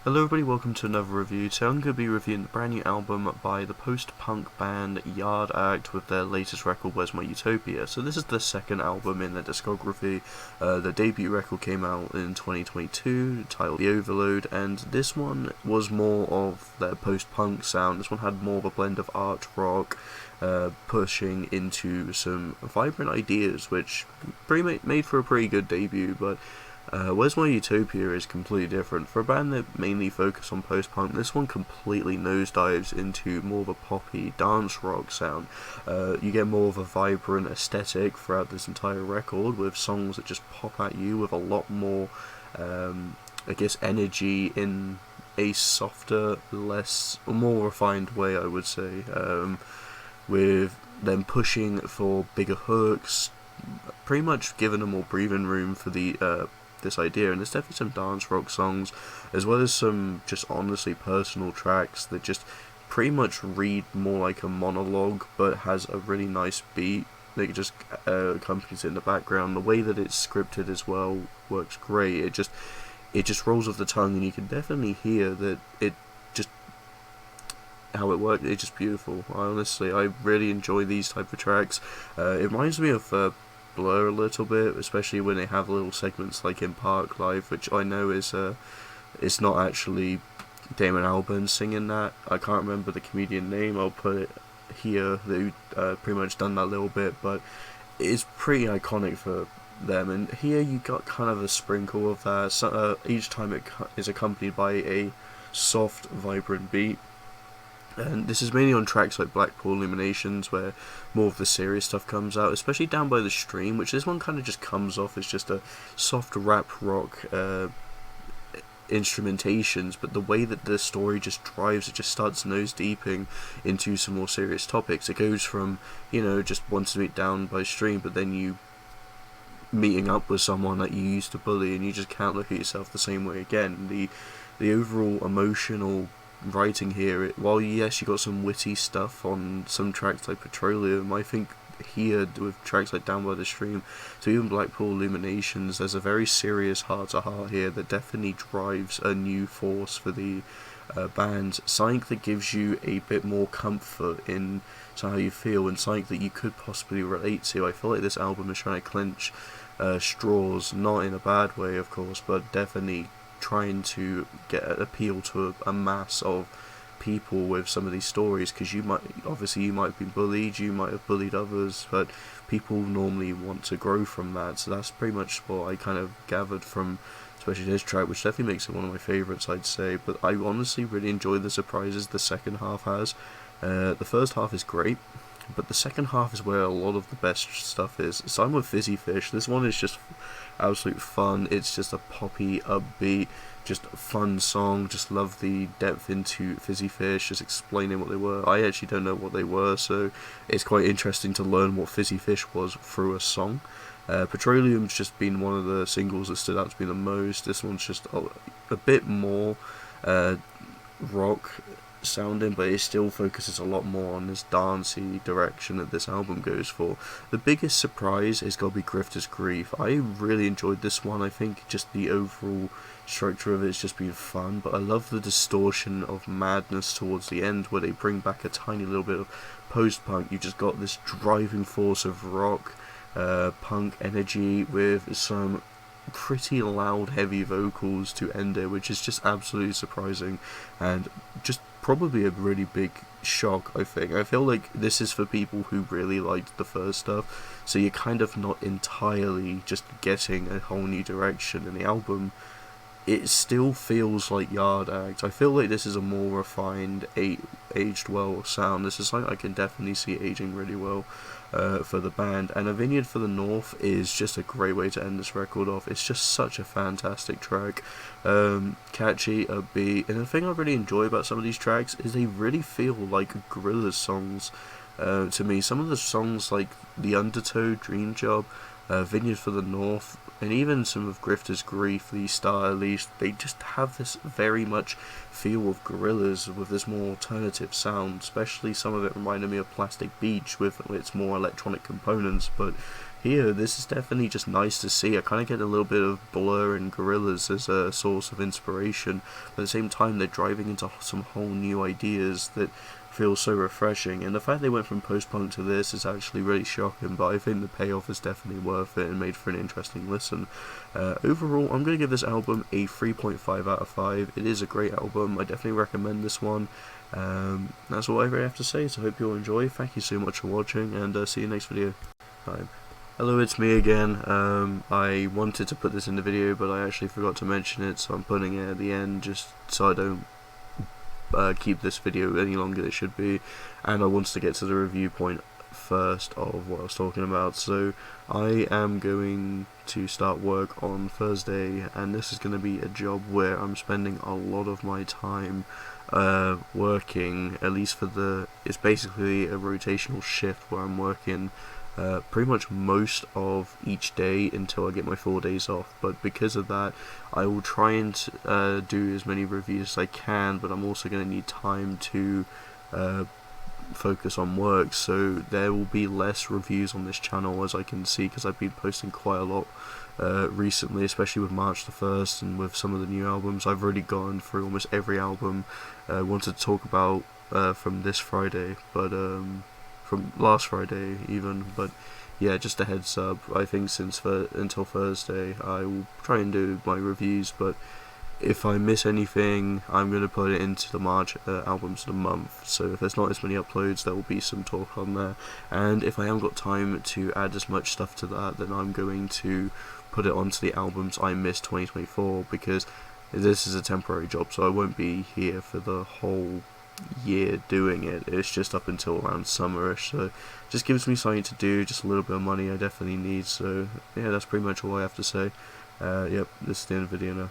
Hello everybody, welcome to another review. Today I'm going to be reviewing the brand new album by the post-punk band Yard Act with their latest record, Where's My Utopia. So this is the second album in their discography. The debut record came out in 2022, titled The Overload, and this one was more of their post-punk sound. This one had more of a blend of art rock, pushing into some vibrant ideas, which made for a pretty good debut, but Where's My Utopia is completely different. For a band that mainly focus on post-punk, this one completely nosedives into more of a poppy dance rock sound. You get more of a vibrant aesthetic throughout this entire record, with songs that just pop at you with a lot more, energy in a softer, more refined way, I would say, with them pushing for bigger hooks, pretty much giving them more breathing room for this idea. And there's definitely some dance rock songs, as well as some just honestly personal tracks that just pretty much read more like a monologue, but has a really nice beat that just accompanies it in the background. The way that it's scripted as well works great. It just rolls off the tongue, and you can definitely hear that it just how it worked. It's just beautiful. I really enjoy these type of tracks. It reminds me of Blur a little bit, especially when they have little segments like in Park Life, which I know is it's not actually Damon Albarn singing that. I can't remember the comedian name. I'll put it here. Who pretty much done that little bit, but it's pretty iconic for them. And here you got kind of a sprinkle of that. So, each time it is accompanied by a soft, vibrant beat. And this is mainly on tracks like Blackpool Illuminations, where more of the serious stuff comes out, especially Down by the Stream, which this one kind of just comes off as just a soft rap rock instrumentations, but the way that the story just drives, it just starts nose deeping into some more serious topics. It goes from, just wanting to meet Down by Stream, but then you meeting up with someone that you used to bully, and you just can't look at yourself the same way again. The overall emotional writing here, while yes, you got some witty stuff on some tracks like Petroleum, I think here with tracks like Down by the Stream to even Blackpool Illuminations, there's a very serious heart-to-heart here that definitely drives a new force for the band, something that gives you a bit more comfort in how you feel, and something that you could possibly relate to. I feel like this album is trying to clench straws, not in a bad way of course, but definitely trying to appeal to a mass of people with some of these stories, because you might have been bullied, you might have bullied others, but people normally want to grow from that. So that's pretty much what I kind of gathered from especially this track, which definitely makes it one of my favourites, I'd say. But I honestly really enjoy the surprises the second half has. The first half is great, but the second half is where a lot of the best stuff is. So I'm with Fizzy Fish. This one is just absolute fun. It's just a poppy, upbeat, just fun song. Just love the depth into Fizzy Fish, just explaining what they were. I actually don't know what they were, so it's quite interesting to learn what Fizzy Fish was through a song. Petroleum's just been one of the singles that stood out to me the most. This one's just a bit more rock sounding, but it still focuses a lot more on this dancey direction that this album goes for. The biggest surprise is gotta be Grifter's Grief. I really enjoyed this one. I think just the overall structure of it has just been fun, but I love the distortion of madness towards the end, where they bring back a tiny little bit of post-punk. You just got this driving force of rock, punk energy with some pretty loud, heavy vocals to end it, which is just absolutely surprising, and just probably a really big shock, I think. I feel like this is for people who really liked the first stuff, so you're kind of not entirely just getting a whole new direction in the album. It still feels like Yard Act. I feel like this is a more refined, aged well sound. This is something I can definitely see aging really well for the band. And A Vineyard for the North is just a great way to end this record off. It's just such a fantastic track. Catchy, upbeat. And the thing I really enjoy about some of these tracks is they really feel like Gorillaz songs to me. Some of the songs like the Undertow, Dream Job, Vineyard for the North, and even some of Grifter's Grief, the Star at least, they just have this very much feel of Gorillaz with this more alternative sound, especially some of it reminded me of Plastic Beach with its more electronic components, but here, this is definitely just nice to see. I kind of get a little bit of Blur and Gorillaz as a source of inspiration, but at the same time they're driving into some whole new ideas that feel so refreshing, and the fact they went from post-punk to this is actually really shocking, but I think the payoff is definitely worth it and made for an interesting listen. Overall, I'm going to give this album a 3.5 out of 5. It is a great album. I definitely recommend this one. That's all I really have to say, so I hope you'll enjoy. Thank you so much for watching, and see you next video. Bye. Hello, it's me again. I wanted to put this in the video, but I actually forgot to mention it, so I'm putting it at the end just so I don't keep this video any longer than it should be, and I wanted to get to the review point first of what I was talking about. So I am going to start work on Thursday, and this is going to be a job where I'm spending a lot of my time working, at least for it's basically a rotational shift where I'm working pretty much most of each day until I get my 4 days off, but because of that I will try and do as many reviews as I can, but I'm also going to need time to focus on work, so there will be less reviews on this channel, as I can see, because I've been posting quite a lot recently, especially with March the 1st and with some of the new albums. I've already gone through almost every album I wanted to talk about from this Friday, but from last Friday even, but yeah, just a heads up, I think until Thursday I will try and do my reviews, but if I miss anything I'm going to put it into the March albums of the month, so if there's not as many uploads there will be some talk on there, and if I haven't got time to add as much stuff to that, then I'm going to put it onto the albums I missed 2024, because this is a temporary job, so I won't be here for the whole year doing it. It's just up until around summerish, so just gives me something to do, just a little bit of money I definitely need. So yeah, that's pretty much all I have to say. Yep, this is the end of the video now.